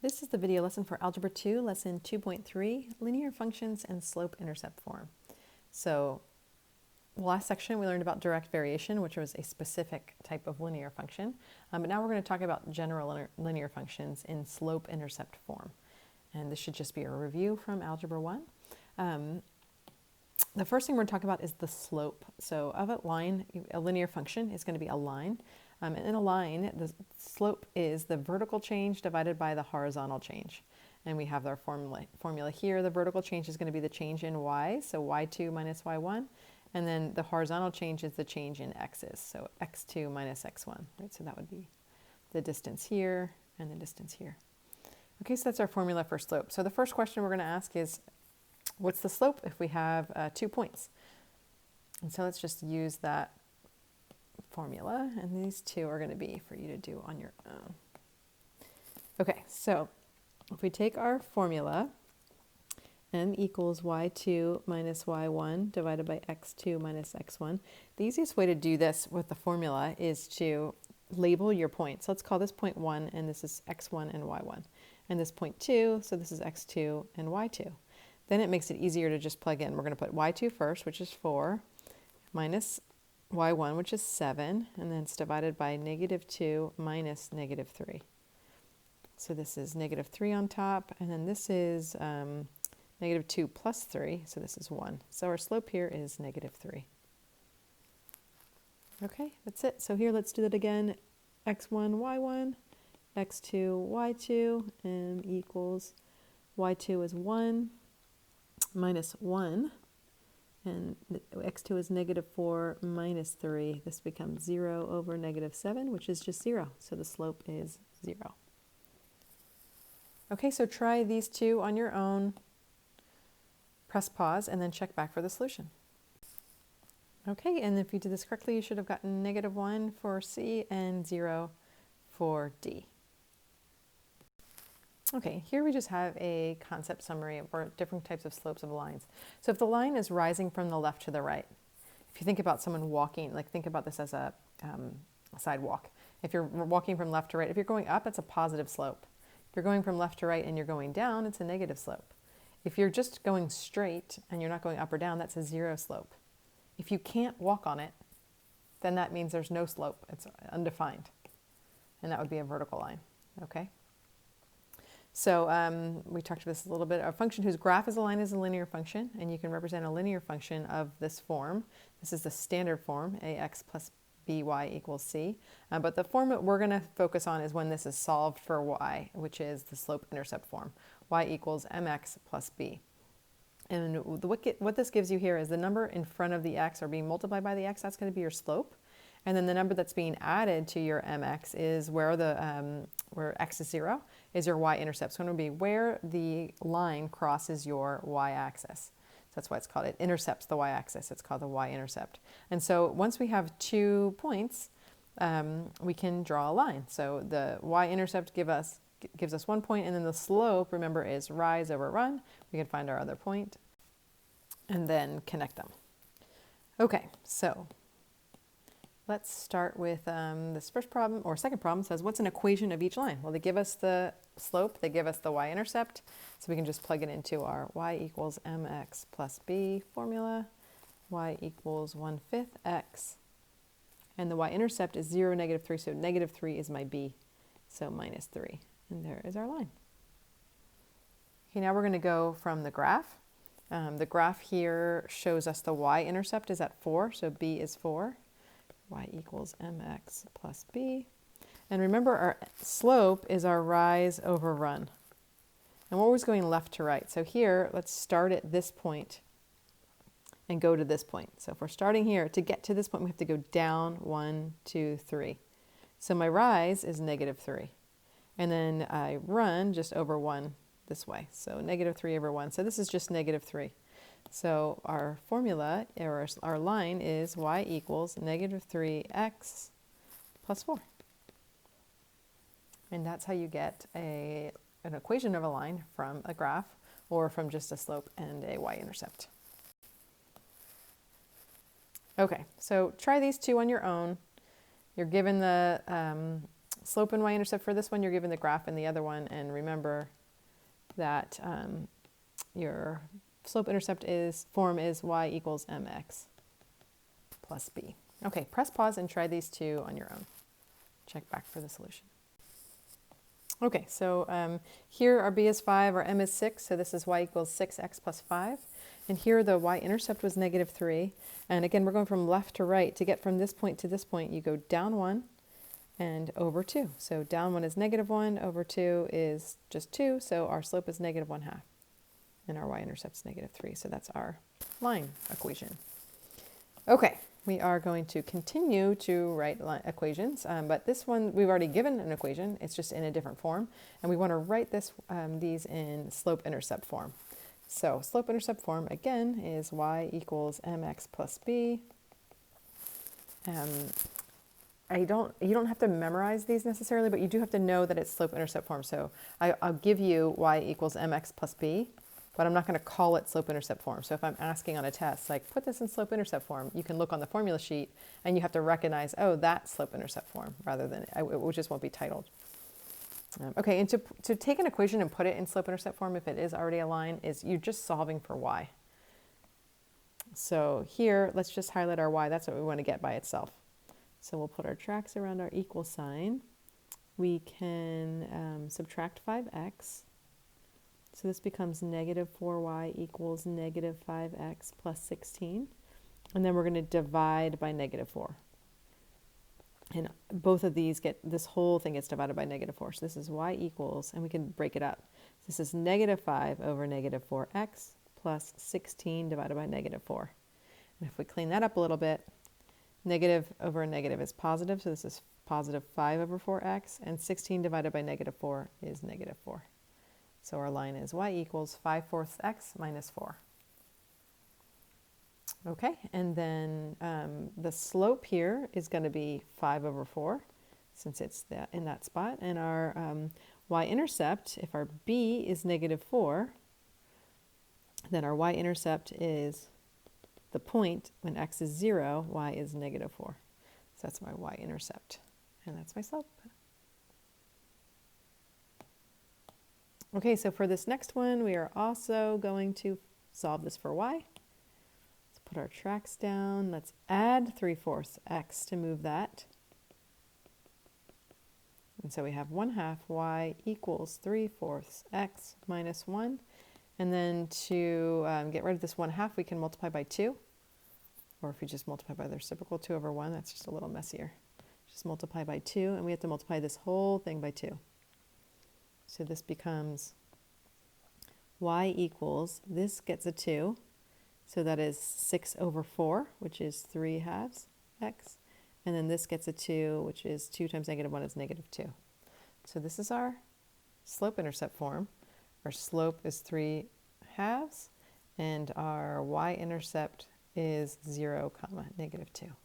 This is the video lesson for Algebra 2, Lesson 2.3, Linear Functions and Slope-Intercept Form. So, last section we learned about direct variation, which was a specific type of linear function. But now we're going to talk about general linear functions in slope-intercept form. And this should just be a review from Algebra 1. The first thing we're going to talk about is the slope. So of a line, a linear function is going to be a line. And in a line, the slope is the vertical change divided by the horizontal change. And we have our formula here. The vertical change is going to be the change in y, so y2 minus y1. And then the horizontal change is the change in x's, so x2 minus x1. Right? So that would be the distance here and the distance here. Okay, so that's our formula for slope. So the first question we're going to ask is, what's the slope if we have 2 points? And so let's just use that formula, and these two are going to be for you to do on your own. Okay, so if we take our formula, m equals y2 minus y1 divided by x2 minus x1, the easiest way to do this with the formula is to label your points. So let's call this point 1, and this is x1 and y1. And this point 2, so this is x2 and y2. Then it makes it easier to just plug in. We're going to put y2 first, which is 4, minus y1, which is 7, and then it's divided by negative 2 minus negative 3. So this is negative 3 on top, and then this is negative 2 plus 3, so this is 1. So our slope here is negative 3. Okay, that's it. So here, let's do that again. x1, y1, x2, y2, m equals y2 is 1 minus 1. And x2 is negative 4 minus 3. This becomes 0 over negative 7, which is just 0. So the slope is 0. Okay, so try these two on your own. Press pause and then check back for the solution. Okay, and if you did this correctly, you should have gotten negative 1 for C and 0 for D. Okay, here we just have a concept summary for different types of slopes of lines. So if the line is rising from the left to the right, if you think about someone walking, like think about this as a sidewalk. If you're walking from left to right, if you're going up, it's a positive slope. If you're going from left to right and you're going down, it's a negative slope. If you're just going straight and you're not going up or down, that's a 0 slope. If you can't walk on it, then that means there's no slope. It's undefined. And that would be a vertical line, okay? So we talked about this a little bit. A function whose graph is a line is a linear function, and you can represent a linear function of this form. This is the standard form, ax plus by equals c. But the form that we're going to focus on is when this is solved for y, which is the slope-intercept form. Y equals mx plus b. And what this gives you here is the number in front of the x, or being multiplied by the x, that's going to be your slope. And then the number that's being added to your mx is where x is 0, is your y-intercept. So it's going to be where the line crosses your y-axis. So that's why it's called, it intercepts the y-axis. It's called the y-intercept. And so once we have 2 points, we can draw a line. So the y-intercept gives us 1 point, and then the slope, remember, is rise over run. We can find our other point and then connect them. Okay, so let's start with this first problem, or second problem. Says, what's an equation of each line? Well, they give us the slope, they give us the y-intercept, so we can just plug it into our y equals mx plus b formula. Y equals 1/5 x, and the y-intercept is 0, negative 3, so negative 3 is my b, so minus 3, and there is our line. Okay, now we're going to go from the graph. The graph here shows us the y-intercept is at 4, so b is 4. Y equals mx plus b. And remember, our slope is our rise over run. And we're always going left to right. So here, let's start at this point and go to this point. So if we're starting here, to get to this point, we have to go down 1, 2, 3. So my rise is negative 3. And then I run just over 1 this way. So negative 3 over 1. So this is just negative 3. So our formula, or our line, is y equals negative 3x plus 4. And that's how you get an equation of a line from a graph, or from just a slope and a y-intercept. Okay, so try these two on your own. You're given the slope and y-intercept for this one, you're given the graph in the other one, and remember that your slope-intercept form is y equals mx plus b. Okay, press pause and try these two on your own. Check back for the solution. Okay, so here our b is 5, our m is 6, so this is y equals 6x plus 5. And here the y-intercept was negative 3. And again, we're going from left to right. To get from this point to this point, you go down 1 and over 2. So down 1 is negative 1, over 2 is just 2, so our slope is negative 1/2. And our y-intercept is negative 3, so that's our line equation. Okay, we are going to continue to write equations, but this one we've already given an equation, it's just in a different form, and we want to write these in slope-intercept form. So slope-intercept form, again, is y equals mx plus b. You don't have to memorize these necessarily, but you do have to know that it's slope-intercept form. So I'll give you y equals mx plus b, but I'm not going to call it slope-intercept form. So if I'm asking on a test, like put this in slope-intercept form, you can look on the formula sheet and you have to recognize, oh, that's slope-intercept form, rather than, it just won't be titled. Okay, and to take an equation and put it in slope-intercept form, if it is already a line, is you're just solving for y. So here, let's just highlight our y. That's what we want to get by itself. So we'll put our tracks around our equal sign. We can subtract 5x. So this becomes negative 4y equals negative 5x plus 16. And then we're going to divide by negative 4. And both of these this whole thing gets divided by negative 4. So this is y equals, and we can break it up. This is negative 5 over negative 4x plus 16 divided by negative 4. And if we clean that up a little bit, negative over a negative is positive, so this is positive 5 over 4x, and 16 divided by negative 4 is negative 4. So our line is y equals 5/4 x minus 4. Okay, and then the slope here is going to be 5 over 4, since it's in that spot. And our y-intercept, if our b is negative 4, then our y-intercept is the point when x is 0, y is negative 4. So that's my y-intercept, and that's my slope. Okay, so for this next one, we are also going to solve this for y. Let's put our tracks down. Let's add 3/4 x to move that. And so we have 1/2 y equals 3/4 x minus 1. And then to get rid of this 1/2, we can multiply by 2. Or if you just multiply by the reciprocal, 2 over 1, that's just a little messier. Just multiply by 2, and we have to multiply this whole thing by 2. So this becomes y equals, this gets a 2, so that is 6 over 4, which is 3/2 x. And then this gets a 2, which is 2 times negative 1 is negative 2. So this is our slope-intercept form. Our slope is 3/2, and our y-intercept is 0, negative 2.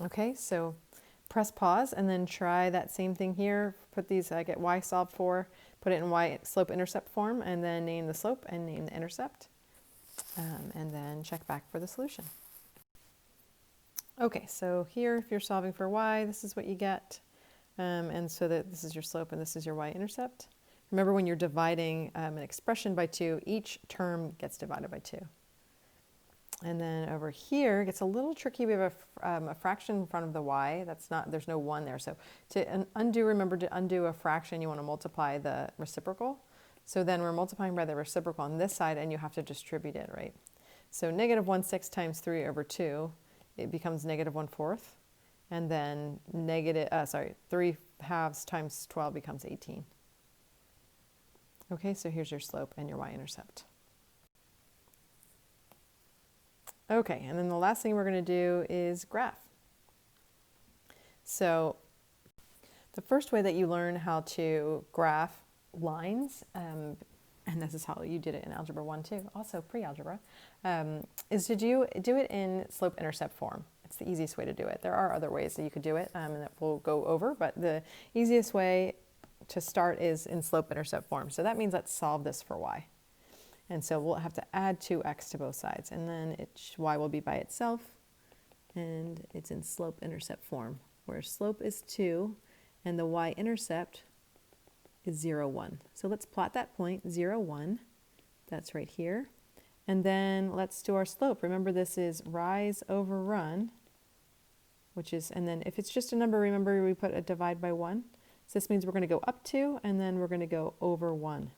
Okay, so press pause and then try that same thing here. Put these, get y solved for, put it in y slope-intercept form, and then name the slope and name the intercept, and then check back for the solution. Okay, so here, if you're solving for y, this is what you get. And so that this is your slope and this is your y-intercept. Remember, when you're dividing an expression by 2, each term gets divided by 2. And then over here, it gets a little tricky. We have a fraction in front of the y. There's no 1 there. So to remember to undo a fraction, you want to multiply the reciprocal. So then we're multiplying by the reciprocal on this side, and you have to distribute it, right? So negative 1/6 times 3 over 2, it becomes negative 1/4. And then 3/2 times 12 becomes 18. Okay, so here's your slope and your y-intercept. Okay, and then the last thing we're going to do is graph. So the first way that you learn how to graph lines, and this is how you did it in Algebra 1 too, also pre-algebra, is to do it in slope-intercept form. It's the easiest way to do it. There are other ways that you could do it, and that we'll go over, but the easiest way to start is in slope-intercept form. So that means let's solve this for y. And so we'll have to add 2x to both sides, and then y will be by itself, and it's in slope-intercept form where slope is 2 and the y-intercept is 0, 1. So let's plot that point, 0, 1. That's right here. And then let's do our slope. Remember, this is rise over run, which is, and then if it's just a number, remember we put a divide by 1. So this means we're going to go up 2 and then we're going to go over 1.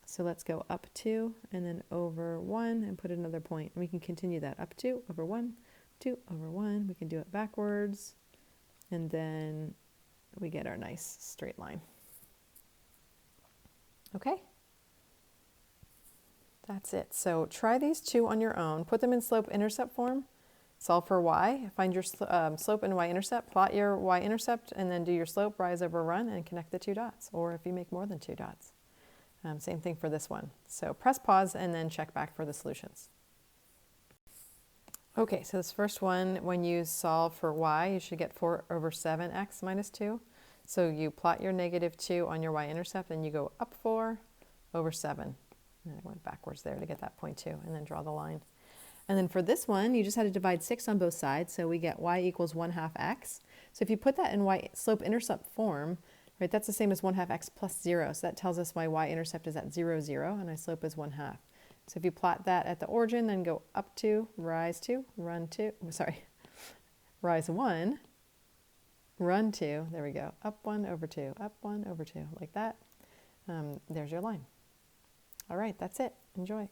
So let's go up 2 and then over 1 and put another point. And we can continue that, up 2, over 1, 2, over 1. We can do it backwards. And then we get our nice straight line. Okay. That's it. So try these two on your own. Put them in slope-intercept form. Solve for y. Find your slope and y-intercept. Plot your y-intercept and then do your slope, rise over run, and connect the two dots. Or if you make more than two dots. Same thing for this one. So press pause and then check back for the solutions. Okay, so this first one, when you solve for y, you should get 4 over 7x minus 2. So you plot your negative 2 on your y-intercept and you go up 4 over 7. And I went backwards there to get that point 2 and then draw the line. And then for this one, you just had to divide 6 on both sides. So we get y equals 1/2 x. So if you put that in y slope-intercept form, right, that's the same as 1/2 x plus 0. So that tells us my y-intercept is at 0, 0, and my slope is 1/2. So if you plot that at the origin, then go up 2, rise 2, run 2, sorry, rise 1, run 2, there we go, up 1 over 2, up 1 over 2, like that. There's your line. All right, that's it. Enjoy.